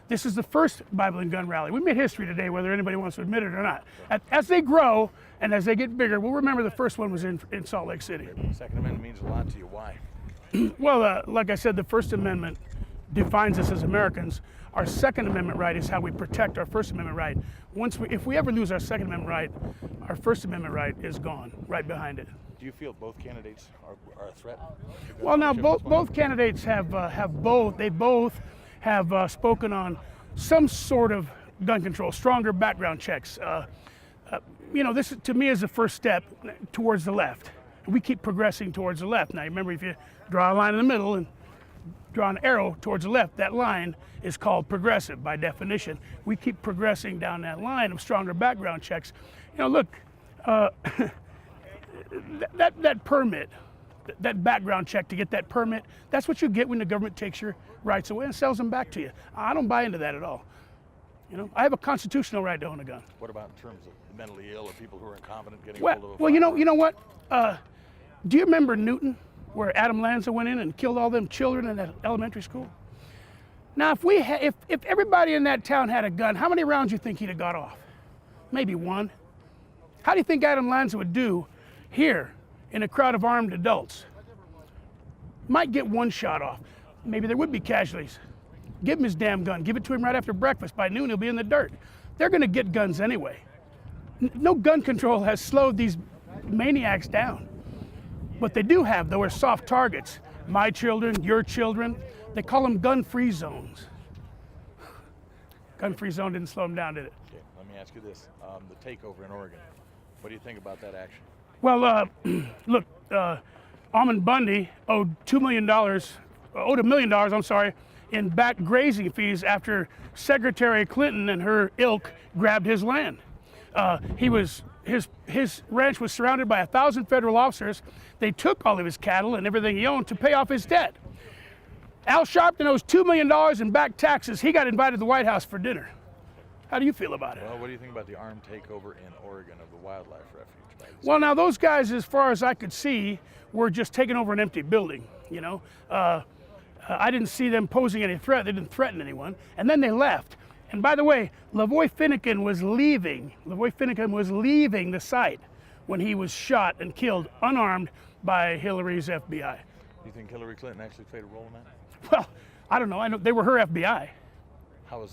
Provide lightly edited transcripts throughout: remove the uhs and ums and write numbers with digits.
This is the first Bible and gun rally. We made history today, whether anybody wants to admit it or not. As they grow and as they get bigger, we'll remember the first one was in Salt Lake City. The Second Amendment means a lot to you. Why? Well, like I said, the First Amendment defines us as Americans. Our Second Amendment right is how we protect our First Amendment right. If we ever lose our Second Amendment right, our First Amendment right is gone, right behind it. Do you feel both candidates are a threat? Well, now both candidates have both. They both have spoken on some sort of gun control, stronger background checks. You know, this to me is the first step towards the left. We keep progressing towards the left. Now, remember, if you draw a line in the middle and draw an arrow towards the left, that line is called progressive by definition. We keep progressing down that line of stronger background checks. You know, look, that permit, that background check to get that permit, that's what you get when the government takes your rights away and sells them back to you. I don't buy into that at all. You know, I have a constitutional right to own a gun. What about in terms of mentally ill or people who are incompetent getting well, hold of a well, firearm? you know what? Do you remember Newton, where Adam Lanza went in and killed all them children in that elementary school? Now, if everybody in that town had a gun, how many rounds do you think he'd have got off? Maybe one. How do you think Adam Lanza would do here in a crowd of armed adults? Might get one shot off. Maybe there would be casualties. Give him his damn gun. Give it to him right after breakfast. By noon, he'll be in the dirt. They're going to get guns anyway. No gun control has slowed these maniacs down. What they do have, though, are soft targets. My children, your children. They call them gun-free zones. Gun-free zone didn't slow them down, did it? Okay, let me ask you this. The takeover in Oregon. What do you think about that action? Well, look, Almond Bundy owed $1 million, I'm sorry, in back grazing fees after Secretary Clinton and her ilk grabbed his land. His ranch was surrounded by 1,000 federal officers. They took all of his cattle and everything he owned to pay off his debt. Al Sharpton owes $2 million in back taxes. He got invited to the White House for dinner. How do you feel about it? Well, what do you think about the armed takeover in Oregon of the wildlife refuge? Well, now those guys, as far as I could see, were just taking over an empty building, you know. I didn't see them posing any threat. They didn't threaten anyone. And then they left. And by the way, Lavoy Finnegan was leaving the site when he was shot and killed unarmed by Hillary's FBI. Do you think Hillary Clinton actually played a role in that? Well, I don't know. I know they were her FBI.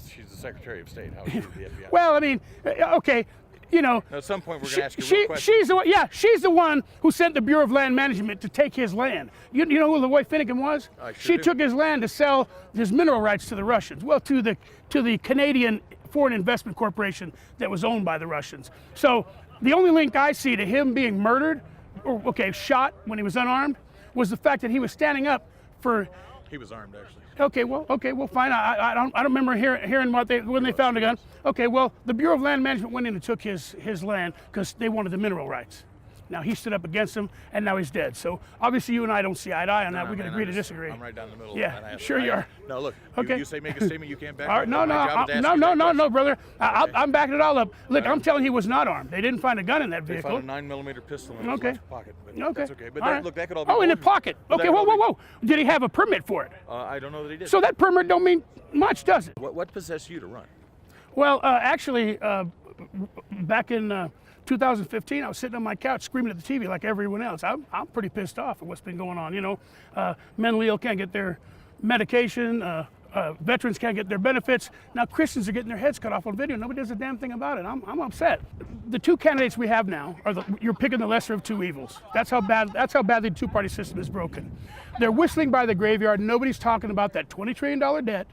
She's the Secretary of State. How is she the FBI? Well, I mean, okay, you know. Now, at some point, we're going to ask you a real question. She's the one who sent the Bureau of Land Management to take his land. You know who Lavoy Finnegan was? She took his land to sell his mineral rights to the Russians. Well, to the Canadian Foreign Investment Corporation that was owned by the Russians. So the only link I see to him being murdered, or shot when he was unarmed, was the fact that he was standing up for. He was armed, actually. Okay, well, fine. I don't remember hearing when they found a gun. Okay, well, the Bureau of Land Management went in and took his land because they wanted the mineral rights. Now he stood up against them, and now he's dead. So obviously you and I don't see eye to eye on that. We can agree to disagree. I'm right down the middle. Yeah, sure you are. No, look. Okay. You say make a statement. You can't back. All right, no, brother. I'm backing it all up. Look, I'm telling you, he was not armed. They didn't find a gun in that vehicle. They found a 9mm pistol in his left pocket. But that's okay. But look, that could all be. Oh, in the pocket. Okay, whoa. Did he have a permit for it? I don't know that he did. So that permit don't mean much, does it? What possessed you to run? Well, actually, back in 2015, I was sitting on my couch screaming at the TV like everyone else. I'm pretty pissed off at what's been going on. You know, mentally ill can't get their medication. Veterans can't get their benefits. Now Christians are getting their heads cut off on video. Nobody does a damn thing about it. I'm upset. The two candidates we have now are you're picking the lesser of two evils. That's how badly the two-party system is broken. They're whistling by the graveyard. Nobody's talking about that $20 trillion debt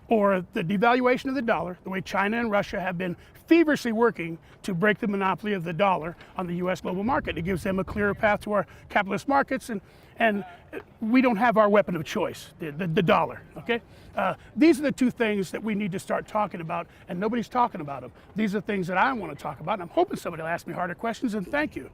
or the devaluation of the dollar, the way China and Russia have been feverishly working to break the monopoly of the dollar on the U.S. global market. It gives them a clearer path to our capitalist markets, and we don't have our weapon of choice, the dollar, okay? These are the two things that we need to start talking about, and nobody's talking about them. These are things that I want to talk about, and I'm hoping somebody will ask me harder questions, and thank you.